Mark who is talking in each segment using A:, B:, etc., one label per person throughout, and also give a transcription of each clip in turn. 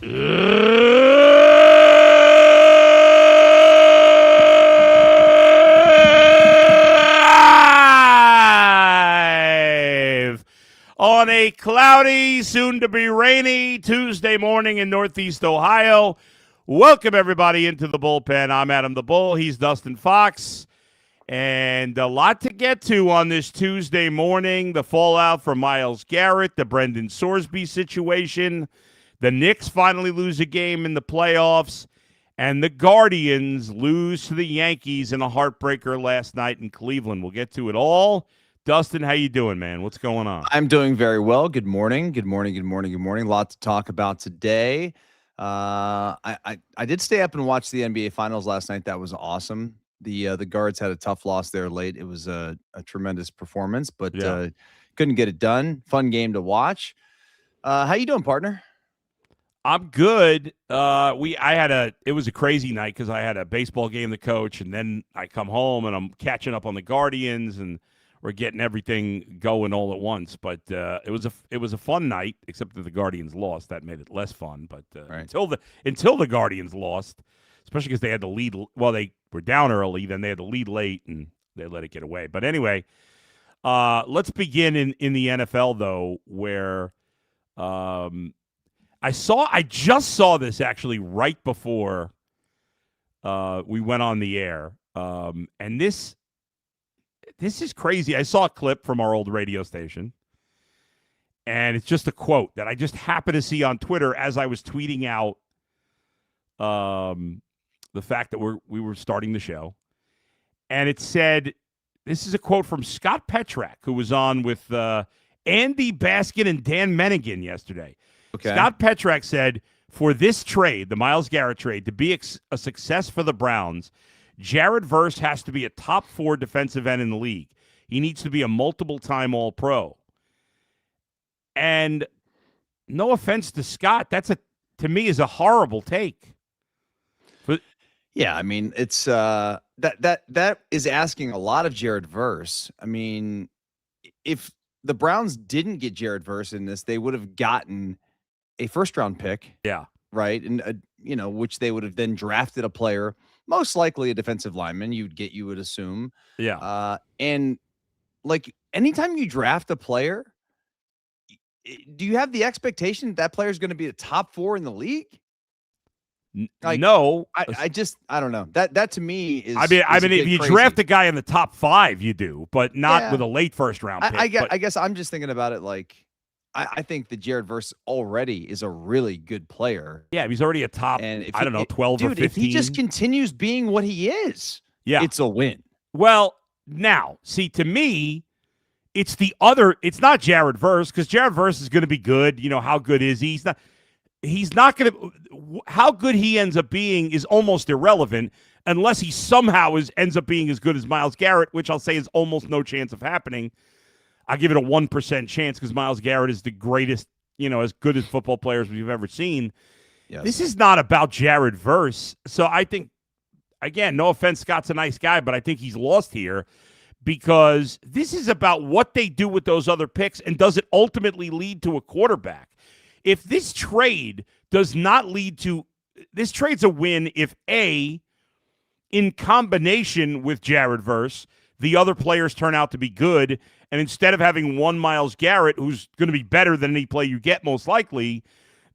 A: Live on a cloudy, soon-to-be rainy Tuesday morning in Northeast Ohio. Welcome, everybody, into the bullpen. I'm Adam the Bull. He's Dustin Fox. And a lot to get to on this Tuesday morning. The fallout from Myles Garrett, the Brendan Sorsby situation. The Knicks finally lose a game in the playoffs. And the Guardians lose to the Yankees in a heartbreaker last night in Cleveland. We'll get to it all. Dustin, how you doing, man? What's going on?
B: I'm doing very well. Good morning. Good morning. Good morning. Good morning. A lot to talk about today. I did stay up and watch the NBA Finals last night. That was awesome. The Guards had a tough loss there late. It was a tremendous performance, but couldn't get it done. Fun game to watch. How you doing, partner?
A: I'm good. It was a crazy night because I had a baseball game to coach, and then I come home and I'm catching up on the Guardians, and we're getting everything going all at once. But it was a fun night, except that the Guardians lost. That made it less fun. But
B: right.
A: until the Guardians lost, especially because they had the lead. Well, they were down early, then they had the lead late, and they let it get away. But anyway, let's begin in the NFL though, where I just saw this actually right before we went on the air, and this is crazy. I saw a clip from our old radio station, and it's just a quote that I just happened to see on Twitter as I was tweeting out the fact that we were starting the show. And it said, this is a quote from Scott Petrak, who was on with Andy Baskin and Dan Menigan yesterday. Okay. Scott Petrak said, for this trade, the Myles Garrett trade, to be a success for the Browns, Jared Verse has to be a top 4 defensive end in the league. He needs to be a multiple-time All-Pro. And no offense to Scott, to me is a horrible take. But
B: yeah, I mean, it's that is asking a lot of Jared Verse. I mean, if the Browns didn't get Jared Verse in this, they would have gotten a first-round pick.
A: Yeah.
B: Right? And, which they would have then drafted a player, most likely a defensive lineman, you would assume.
A: Yeah.
B: And, like, anytime you draft a player, do you have the expectation that player is going to be a top 4 in the league? Like,
A: no.
B: I don't know. That to me is.
A: I mean, if you draft a guy in the top 5, you do, but not with a late first-round pick.
B: I guess I'm just thinking about it like, I think that Jared Verse already is a really good player.
A: Yeah, he's already a top, and 12 or 15.
B: If he just continues being what he is, it's a win.
A: Well, now, see, to me, it's not Jared Verse, because Jared Verse is going to be good. How good is he? He's not going to, how good he ends up being is almost irrelevant unless he somehow ends up being as good as Myles Garrett, which I'll say is almost no chance of happening. I give it a 1% chance because Myles Garrett is the greatest, as good as football players we've ever seen.
B: Yes.
A: This is not about Jared Verse. So I think, again, no offense, Scott's a nice guy, but I think he's lost here because this is about what they do with those other picks and does it ultimately lead to a quarterback. If this trade does not lead to – this trade's a win if, A, in combination with Jared Verse, the other players turn out to be good, and instead of having one Myles Garrett, who's going to be better than any play you get most likely,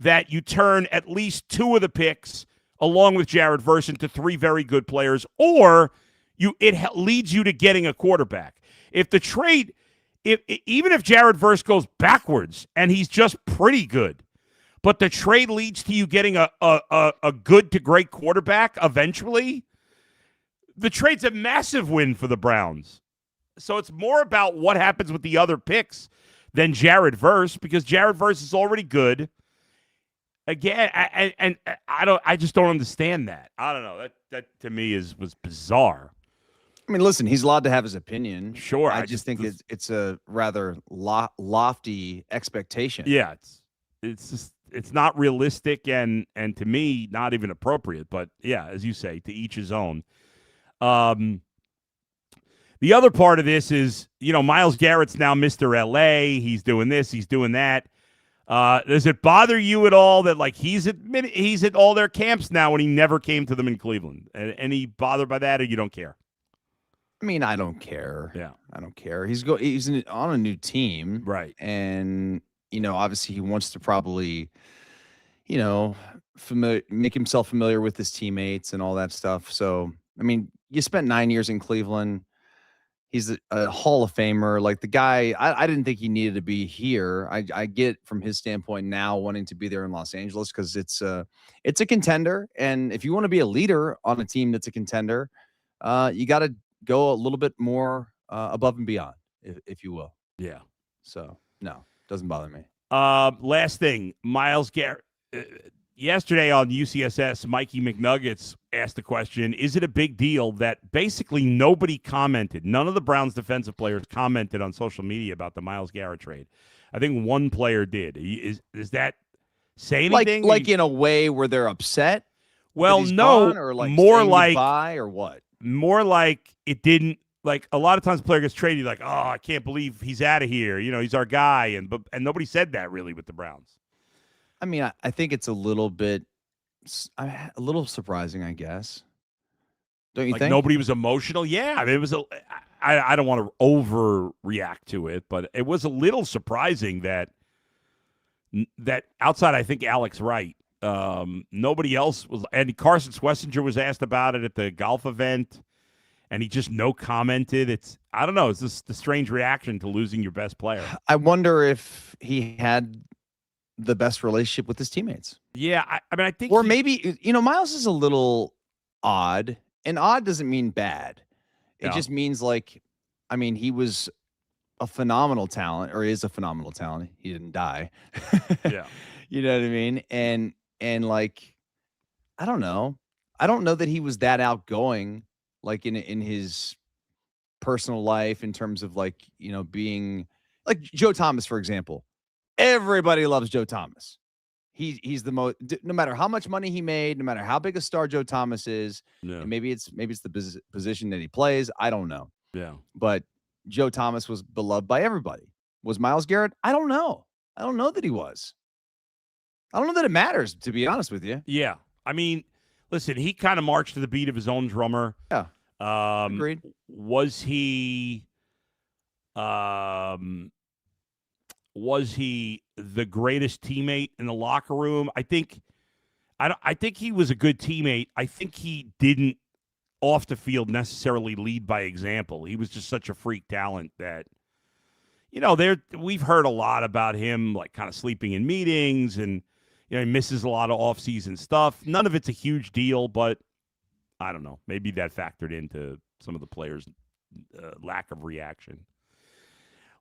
A: that you turn at least 2 of the picks along with Jared Verse into 3 very good players, or it leads you to getting a quarterback. If the trade, even if Jared Verse goes backwards and he's just pretty good, but the trade leads to you getting a good to great quarterback eventually, the trade's a massive win for the Browns. So it's more about what happens with the other picks than Jared Verse, because Jared Verse is already good. Again, I just don't understand that. I don't know. That to me was bizarre.
B: I mean, listen, he's allowed to have his opinion.
A: Sure.
B: I just think it's a rather lofty expectation.
A: Yeah, it's not realistic and to me not even appropriate. But yeah, as you say, to each his own. The other part of this is, Myles Garrett's now Mr. LA. He's doing this. He's doing that. Does it bother you at all that like he's at all their camps now when he never came to them in Cleveland? Any bothered by that, or you don't care?
B: I mean, I don't care.
A: Yeah.
B: I don't care. He's on a new team,
A: Right.
B: and obviously he wants to probably, make himself familiar with his teammates and all that stuff. So, I mean, you spent 9 years in Cleveland. He's a Hall of Famer. Like the guy, I didn't think he needed to be here. I get from his standpoint now wanting to be there in Los Angeles because it's a contender, and if you want to be a leader on a team that's a contender, you got to go a little bit more above and beyond, if you will.
A: Yeah.
B: So no, doesn't bother me.
A: Last thing, Myles Garrett. Yesterday on UCSS, Mikey McNuggets asked the question, is it a big deal that basically nobody commented? None of the Browns defensive players commented on social media about the Myles Garrett trade. I think one player did. Is that say anything?
B: Like in a way where they're upset?
A: Well, no.
B: Or like
A: more like
B: goodbye or what?
A: More like it didn't. Like a lot of times, a player gets traded. Like, oh, I can't believe he's out of here. He's our guy, and nobody said that really with the Browns.
B: I mean, I think it's a little surprising, I guess. Don't you think?
A: Nobody was emotional? Yeah. I mean, it was I don't want to overreact to it, but it was a little surprising that outside, I think, Alex Wright, nobody else was. And Carson Schlesinger was asked about it at the golf event, and he just commented. I don't know. It's just the strange reaction to losing your best player.
B: I wonder if he had the best relationship with his teammates.
A: Yeah, I mean, I think,
B: or maybe Myles is a little odd, and odd doesn't mean bad. It just means he was a phenomenal talent, or is a phenomenal talent. He didn't die.
A: Yeah,
B: you know what I mean. And I don't know. I don't know that he was that outgoing, like in his personal life, in terms of being like Joe Thomas, for example. Everybody loves Joe Thomas. He's the most, no matter how much money he made, no matter how big a star Joe Thomas is.
A: Yeah.
B: And maybe it's the position that he plays. I don't know.
A: Yeah.
B: But Joe Thomas was beloved by everybody. Was Myles Garrett? I don't know. I don't know that he was. I don't know that it matters, to be honest with you.
A: Yeah. I mean, listen, he kind of marched to the beat of his own drummer.
B: Yeah. Agreed.
A: Was he the greatest teammate in the locker room? I think he was a good teammate. I think he didn't off the field necessarily lead by example. He was just such a freak talent that, we've heard a lot about him, like kind of sleeping in meetings, and he misses a lot of off-season stuff. None of it's a huge deal, but I don't know. Maybe that factored into some of the players' lack of reaction.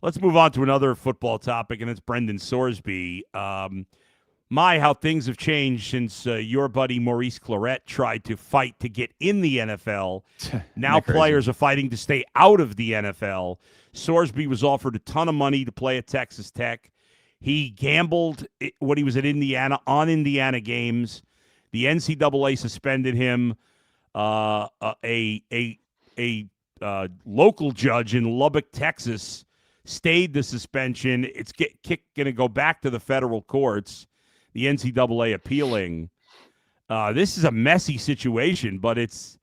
A: Let's move on to another football topic, and it's Brendan Sorsby. How things have changed since your buddy Maurice Clarett tried to fight to get in the NFL. Now players are fighting to stay out of the NFL. Sorsby was offered a ton of money to play at Texas Tech. He gambled when he was at Indiana on Indiana games. The NCAA suspended him. A local judge in Lubbock, Texas, stayed the suspension. It's going to go back to the federal courts. The NCAA appealing. This is a messy situation, but it's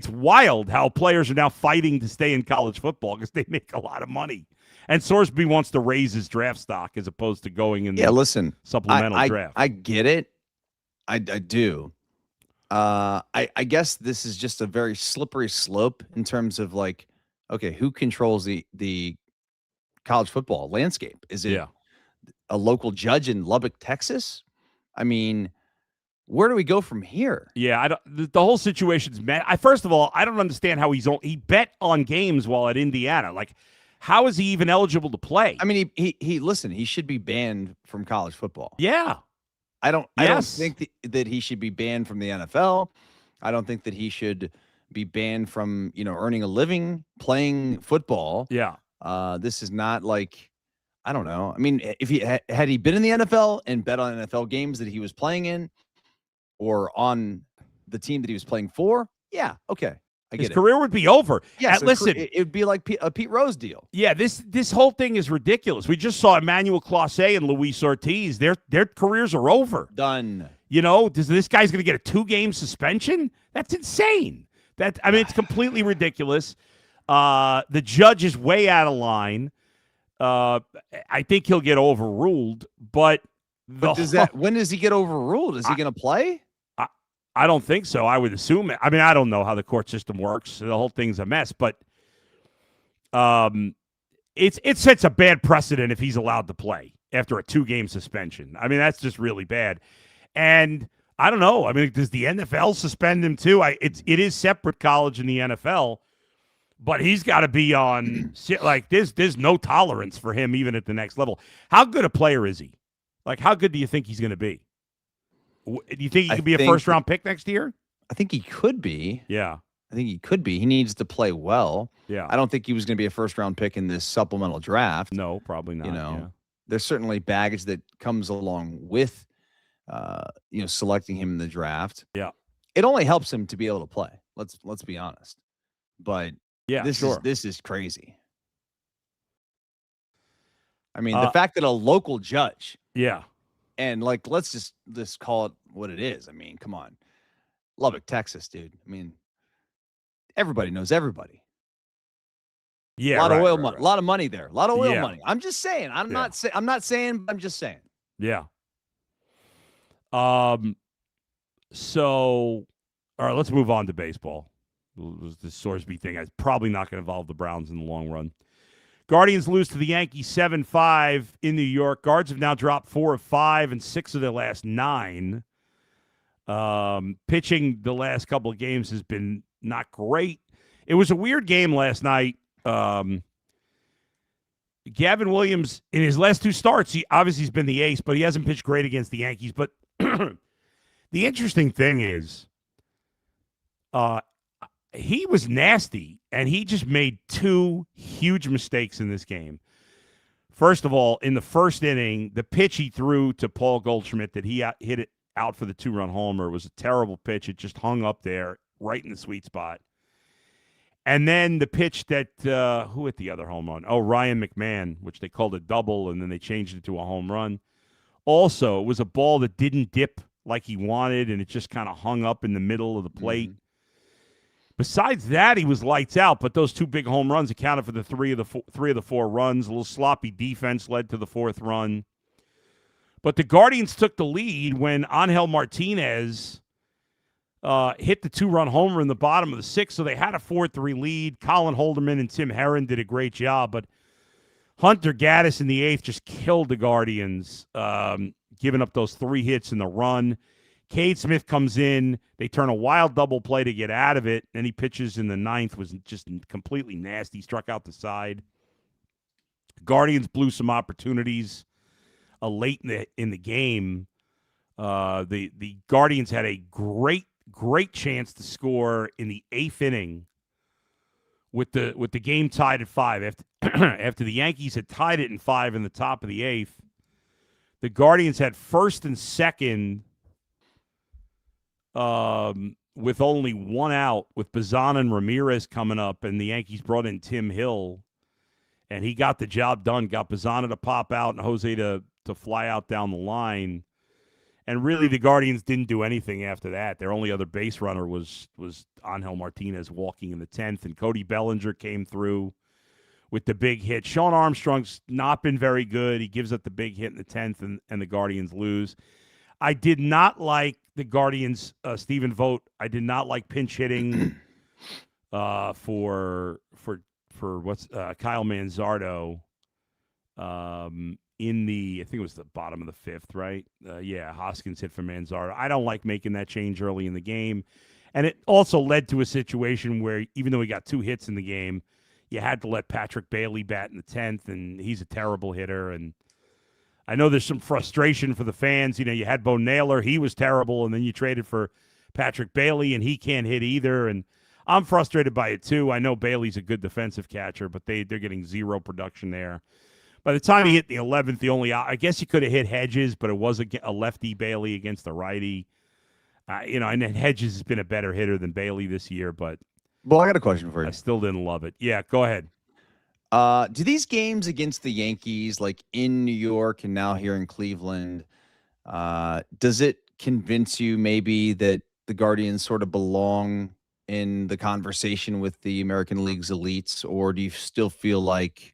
A: wild how players are now fighting to stay in college football because they make a lot of money. And Sorsby wants to raise his draft stock as opposed to going in the supplemental draft.
B: I get it. I do. I guess this is just a very slippery slope in terms of who controls the college football landscape? Is it a local judge in Lubbock, Texas? I mean, where do we go from here?
A: Yeah, the whole situation's mad. First of all, I don't understand how he bet on games while at Indiana. Like, how is he even eligible to play?
B: I mean, he should be banned from college football.
A: Yeah.
B: I don't think that he should be banned from the NFL. I don't think that he should be banned from, earning a living playing football.
A: Yeah.
B: This is not I don't know. I mean, if he had he been in the NFL and bet on NFL games that he was playing in or on the team that he was playing for, yeah, okay.
A: His career would be over.
B: Yes,
A: listen,
B: it would be like a Pete Rose deal.
A: Yeah, this whole thing is ridiculous. We just saw Emmanuel Clase and Luis Ortiz. Their careers are over.
B: Done.
A: This guy's going to get a 2-game suspension? That's insane. It's completely ridiculous. The judge is way out of line. I think he'll get overruled, but
B: when does he get overruled? Is he going to play?
A: I don't think so. I would assume it. I don't know how the court system works. The whole thing's a mess, but it sets a bad precedent if he's allowed to play after a 2-game suspension. That's just really bad. And I don't know. Does the NFL suspend him too? It is separate college in the NFL, but he's got to be on there's no tolerance for him even at the next level. How good a player is he? How good do you think he's going to be? Do you think he could be a first-round pick next year?
B: I think he could be.
A: Yeah.
B: I think he could be. He needs to play well.
A: Yeah.
B: I don't think he was going to be a first-round pick in this supplemental draft.
A: No, probably not.
B: There's certainly baggage that comes along with, selecting him in the draft.
A: Yeah.
B: It only helps him to be able to play. Let's be honest. But this is crazy. The fact that a local judge.
A: Yeah.
B: And let's just call it what it is. Come on. Lubbock, Texas, dude. Everybody knows everybody.
A: Yeah.
B: A lot of oil money. A lot of money there. A lot of oil money. I'm just saying. I'm not saying, but I'm just saying.
A: Yeah. So, all right, let's move on to baseball. The Sorsby thing is probably not going to involve the Browns in the long run. Guardians lose to the Yankees 7-5 in New York. Guards have now dropped 4 of 5 and 6 of their last 9. Pitching the last couple of games has been not great. It was a weird game last night. Gavin Williams, in his last 2 starts, he's been the ace, but he hasn't pitched great against the Yankees. But the interesting thing is he was nasty, and he just made 2 huge mistakes in this game. First of all, in the first inning, the pitch he threw to Paul Goldschmidt that he hit it out for the 2-run homer was a terrible pitch. It just hung up there right in the sweet spot. And then the pitch that, who hit the other home run? Oh, Ryan McMahon, which they called a double, and then they changed it to a home run. Also, it was a ball that didn't dip like he wanted, and it just kind of hung up in the middle of the plate. Mm-hmm. Besides that, he was lights out, but those 2 big home runs accounted for the 3 of the 4 runs. A little sloppy defense led to the 4th run. But the Guardians took the lead when Angel Martinez hit the 2-run homer in the bottom of the 6th, so they had a 4-3 lead. Colin Holderman and Tim Herron did a great job, but Hunter Gaddis in the 8th just killed the Guardians, giving up those 3 hits in the run. Cade Smith comes in. They turn a wild double play to get out of it. Then he pitches in the 9th, was just completely nasty. Struck out the side. Guardians blew some opportunities late in the game. The Guardians had a great chance to score in the 8th inning with the game tied at 5. After the Yankees had tied it in 5 in the top of the 8th, the Guardians had first and second with only 1 out, with Bazan and Ramirez coming up, and the Yankees brought in Tim Hill, and he got the job done, got Bazan to pop out and Jose to fly out down the line. And really, the Guardians didn't do anything after that. Their only other base runner was Angel Martinez walking in the 10th, and Cody Bellinger came through with the big hit. Sean Armstrong's not been very good. He gives up the big hit in the 10th, and the Guardians lose. I did not like the Guardians, Stephen Vogt. I did not like pinch hitting for Kyle Manzardo in the, I think it was the bottom of the 5th, right? Hoskins hit for Manzardo. I don't like making that change early in the game. And it also led to a situation where even though he got 2 hits in the game, you had to let Patrick Bailey bat in the 10th, and he's a terrible hitter. And I know there's some frustration for the fans. You had Bo Naylor. He was terrible, and then you traded for Patrick Bailey, and he can't hit either. And I'm frustrated by it, too. I know Bailey's a good defensive catcher, but they're getting 0 production there. By the time he hit the 11th, I guess you could have hit Hedges, but it was a lefty Bailey against the righty. And then Hedges has been a better hitter than Bailey this year, but
B: Well, I got a question for
A: I
B: you.
A: still didn't love it. Yeah, go ahead.
B: Do these games against the Yankees, like in New York and now here in Cleveland, does it convince you maybe that the Guardians sort of belong in the conversation with the American League's elites, or do you still feel like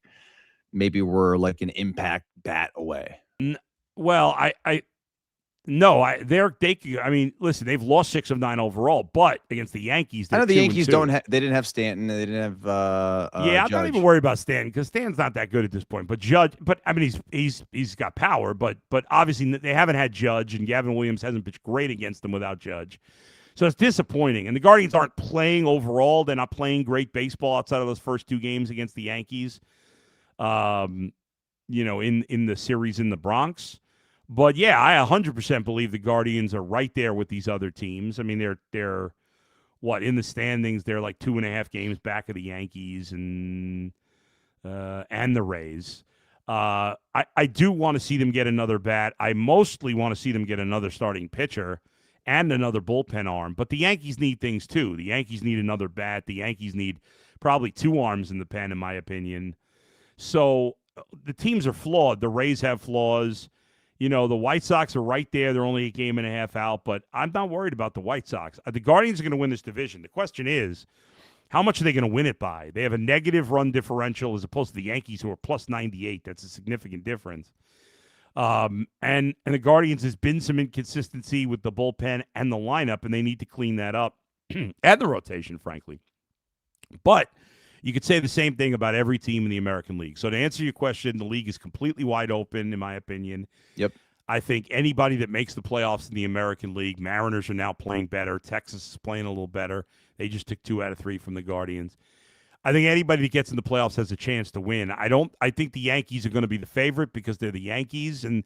B: maybe we're like an impact bat away?
A: N- well, I no, I mean, listen, they've lost 6 of 9 overall, but against the Yankees,
B: I
A: they're
B: know the
A: 2 and
B: Yankees
A: 2.
B: they didn't have Stanton, they didn't have
A: Yeah, I'm not even
B: Judge.
A: worried about Stan because Stan's not that good at this point. But Judge, but I mean, he's got power, but obviously they haven't had Judge, and Gavin Williams hasn't pitched great against them without Judge. So it's disappointing. And the Guardians aren't playing overall; they're not playing great baseball outside of those first 2 games against the Yankees. In the series in the Bronx. But yeah, I 100% believe the Guardians are right there with these other teams. I mean, they're what in the standings? They're like 2.5 games back of the Yankees and the Rays. I do want to see them get another bat. I mostly want to see them get another starting pitcher and another bullpen arm. But the Yankees need things too. The Yankees need another bat. The Yankees need probably 2 arms in the pen, in my opinion. So the teams are flawed. The Rays have flaws. The White Sox are right there. They're only a game and a half out, but I'm not worried about the White Sox. The Guardians are going to win this division. The question is, how much are they going to win it by? They have a negative run differential as opposed to the Yankees, who are plus 98. That's a significant difference. And the Guardians, has been some inconsistency with the bullpen and the lineup, and they need to clean that up and the rotation, frankly. But you could say the same thing about every team in the American League. So to answer your question, the league is completely wide open, in my opinion.
B: Yep.
A: I think anybody that makes the playoffs in the American League, Mariners are now playing better. Texas is playing a little better. They just took 2 out of 3 from the Guardians. I think anybody that gets in the playoffs has a chance to win. I think the Yankees are going to be the favorite because they're the Yankees, and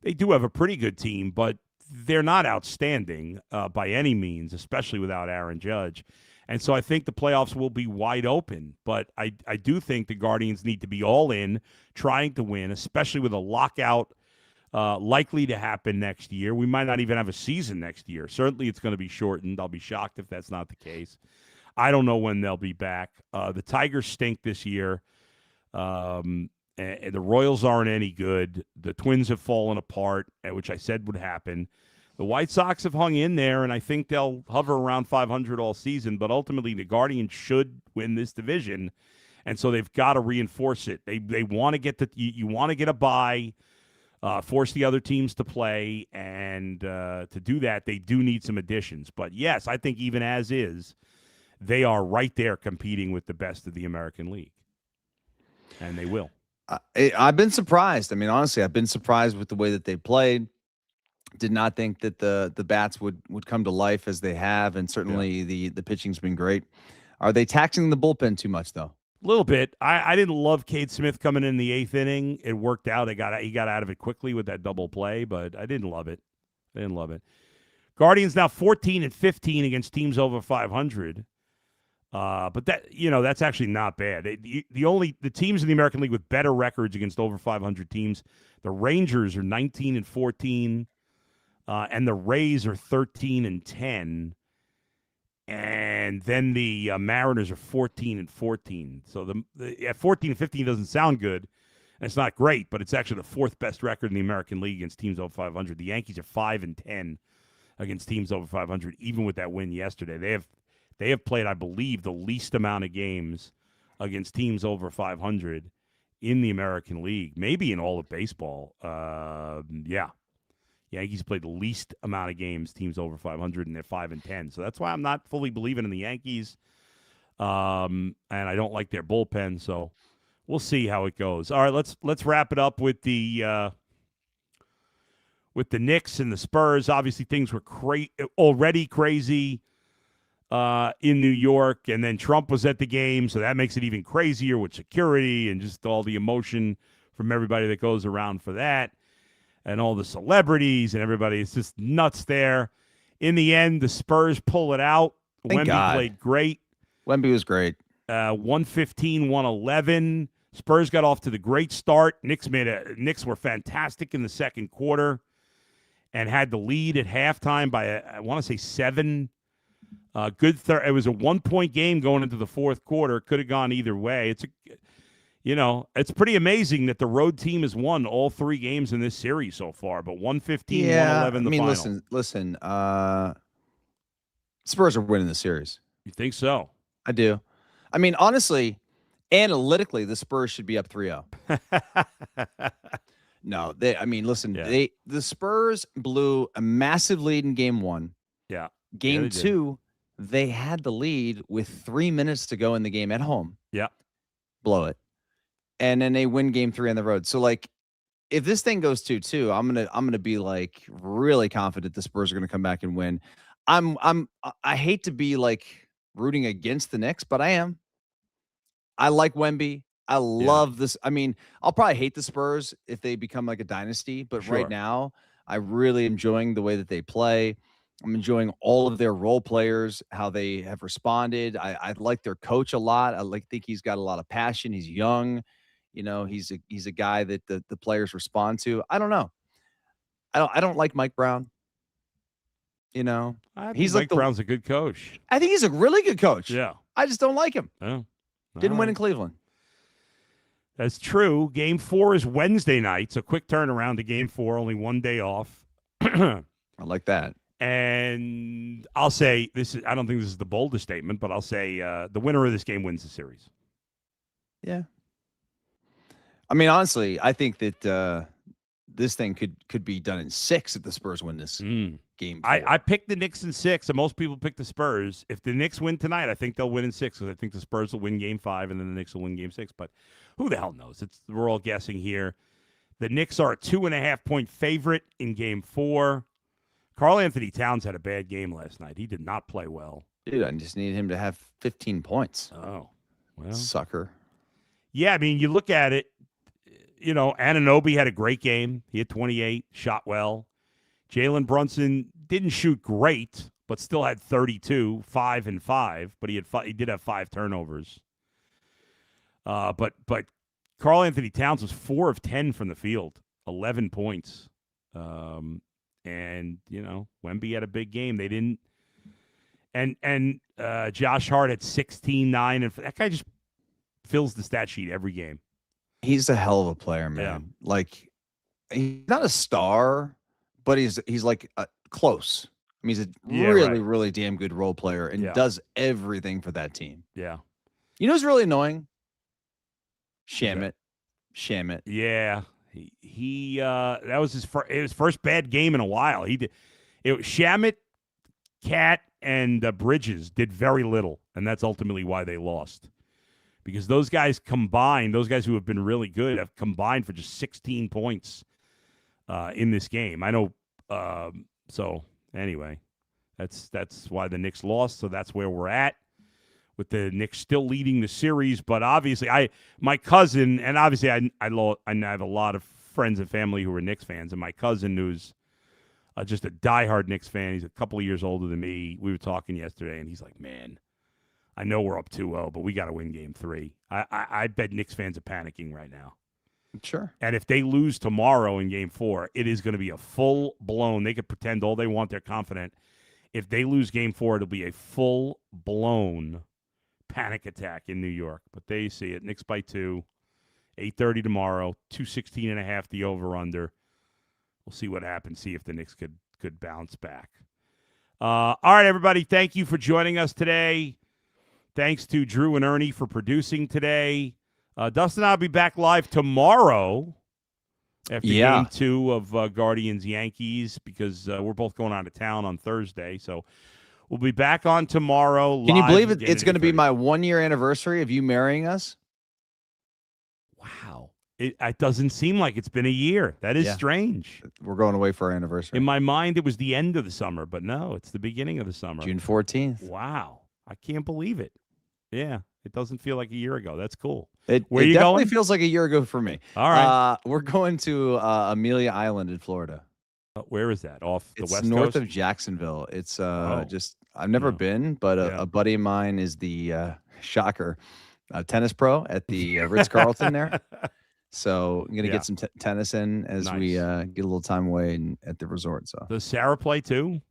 A: they do have a pretty good team, but they're not outstanding by any means, especially without Aaron Judge. And so I think the playoffs will be wide open. But I do think the Guardians need to be all in, trying to win, especially with a lockout likely to happen next year. We might not even have a season next year. Certainly it's going to be shortened. I'll be shocked if that's not the case. I don't know when they'll be back. The Tigers stink this year. And the Royals aren't any good. The Twins have fallen apart, which I said would happen. The White Sox have hung in there, and I think they'll hover around 500 all season. But ultimately, the Guardians should win this division, and so they've got to reinforce it. They want to get you want to get a bye, force the other teams to play, and to do that, they do need some additions. But yes, I think even as is, they are right there competing with the best of the American League, and they will.
B: I've been surprised. I mean, honestly, I've been surprised with the way that they played. Did not think that the bats would come to life as they have, and certainly the pitching's been great. Are they taxing the bullpen too much, though?
A: A little bit. I didn't love Cade Smith coming in the 8th inning. It worked out. He got out of it quickly with that double play, but I didn't love it. Guardians now 14 and 15 against teams over 500. But that's actually not bad. The teams in the American League with better records against over 500 teams, the Rangers are 19 and 14. And the Rays are 13 and 10, and then the Mariners are 14 and 14. So the 14 and 15 doesn't sound good, and it's not great, but it's actually the 4th best record in the American League against teams over 500. The Yankees are 5 and 10 against teams over 500, even with that win yesterday. They have played, I believe, the least amount of games against teams over 500 in the American League, maybe in all of baseball. Yankees played the least amount of games, teams over 500, and they're 5 and 10. So that's why I'm not fully believing in the Yankees. And I don't like their bullpen. So we'll see how it goes. All right, let's wrap it up with the Knicks and the Spurs. Obviously, things were already crazy in New York, and then Trump was at the game, so that makes it even crazier with security and just all the emotion from everybody that goes around for that. And all the celebrities and everybody. It's just nuts there. In the end, the Spurs pull it out.
B: Thank God.
A: Played great.
B: Wemby was great.
A: 115, 111. Spurs got off to the great start. Knicks were fantastic in the second quarter and had the lead at halftime by, I want to say 7. It was a 1-point game going into the fourth quarter. Could have gone either way. It's pretty amazing that the road team has won all 3 games in this series so far, but 115, 111 the final.
B: Listen. Spurs are winning the series.
A: You think so?
B: I do. I mean, honestly, analytically, the Spurs should be up 3-0. No, listen, the Spurs blew a massive lead in game 1.
A: Yeah.
B: Game 2, they had the lead with 3 minutes to go in the game at home.
A: Yeah.
B: Blow it. And then they win game 3 on the road. So like if this thing goes 2-2, I'm going to be like really confident the Spurs are going to come back and win. I hate to be like rooting against the Knicks, but I am. I like Wemby. I love this. I mean, I'll probably hate the Spurs if they become like a dynasty, but right now I really enjoying the way that they play. I'm enjoying all of their role players, how they have responded. I like their coach a lot. Think he's got a lot of passion. He's young. He's a guy that the players respond to. I don't know. I don't like Mike Brown.
A: Mike Brown's a good coach.
B: I think he's a really good coach.
A: Yeah.
B: I just don't like him.
A: Oh,
B: Didn't win in Cleveland.
A: That's true. Game 4 is Wednesday night, so quick turnaround to game 4, only 1 day off.
B: I like that.
A: And I'll say I don't think this is the boldest statement, but I'll say the winner of this game wins the series.
B: Yeah. I mean, honestly, I think that this thing could be done in 6 if the Spurs win this game 4.
A: I picked the Knicks in 6, and most people pick the Spurs. If the Knicks win tonight, I think they'll win in 6 because I think the Spurs will win game 5, and then the Knicks will win game 6. But who the hell knows? We're all guessing here. The Knicks are a 2.5-point favorite in game 4. Karl-Anthony Towns had a bad game last night. He did not play well.
B: Dude, I just need him to have 15 points.
A: Oh, well.
B: Sucker.
A: Yeah, I mean, you look at it, Anunoby had a great game. He had 28, shot well. Jalen Brunson didn't shoot great, but still had 32, 5 and 5, but he did have 5 turnovers. But Karl-Anthony Towns was 4 of 10 from the field, 11 points. And Wemby had a big game. They didn't, and Josh Hart had 16, 9, and that guy just fills the stat sheet every game.
B: He's a hell of a player, man.
A: Yeah.
B: Like he's not a star, but he's like close. I mean, he's a really damn good role player and does everything for that team.
A: Yeah.
B: You know who's really annoying? Shamit.
A: Yeah. He that was his first bad game in a while. Shamit, Cat, and Bridges did very little, and that's ultimately why they lost. Because those guys who have been really good, have combined for just 16 points in this game. I know. So anyway, that's why the Knicks lost. So that's where we're at, with the Knicks still leading the series. But obviously, my cousin, and obviously I have a lot of friends and family who are Knicks fans, and my cousin, who's just a diehard Knicks fan, he's a couple of years older than me. We were talking yesterday, and he's like, "Man, I know we're up 2-0, but we got to win game 3." I bet Knicks fans are panicking right now.
B: Sure.
A: And if they lose tomorrow in game 4, it is going to be a full-blown, they could pretend all they want, they're confident. If they lose game 4, it'll be a full-blown panic attack in New York. But they see it. Knicks by 2, 8:30 tomorrow, 216.5 the over-under. We'll see what happens, see if the Knicks could bounce back. All right, everybody, thank you for joining us today. Thanks to Drew and Ernie for producing today. Dustin and I will be back live tomorrow after game 2 of Guardians-Yankees, because we're both going out of town on Thursday. So we'll be back on tomorrow.
B: Can you believe it? It's going to be my 1-year anniversary of you marrying us.
A: Wow. It doesn't seem like it's been a year. That is strange.
B: We're going away for our anniversary.
A: In my mind, it was the end of the summer, but no, it's the beginning of the summer.
B: June 14th.
A: Wow. I can't believe it. Yeah. It doesn't feel like a year ago. That's cool.
B: It definitely feels like a year ago for me.
A: All right.
B: We're going to Amelia Island in Florida.
A: Where is that? Off the west coast?
B: It's north of Jacksonville. It's I've never been, but a buddy of mine is the shocker tennis pro at the Ritz-Carlton there. So I'm going to get some tennis in as we get a little time away at the resort. So
A: does Sarah play too?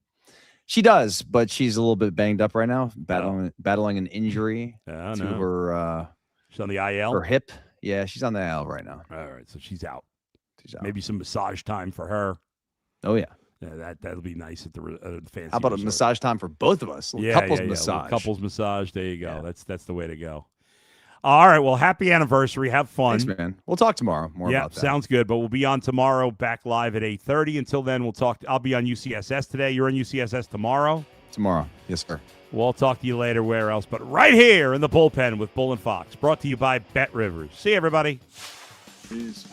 B: She does, but she's a little bit banged up right now, battling an injury to her
A: she's on the IL.
B: Her hip. Yeah, she's on the IL right now.
A: All right, so she's out.
B: She's out.
A: Maybe some massage time for her.
B: Oh yeah.
A: Yeah, that'll be nice at the fancy.
B: How about
A: resort.
B: a massage time for both of us? Couples massage.
A: Couples massage. There you go. Yeah. That's the way to go. All right. Well, happy anniversary. Have fun.
B: Thanks, man. We'll talk tomorrow. More about that.
A: Sounds good. But we'll be on tomorrow, back live at 8:30. Until then, we'll talk. I'll be on UCSS today. You're on UCSS tomorrow?
B: Tomorrow. Yes, sir.
A: We'll talk to you later where else. But right here in the bullpen with Bull and Fox. Brought to you by Bet Rivers. See you, everybody.
B: Peace.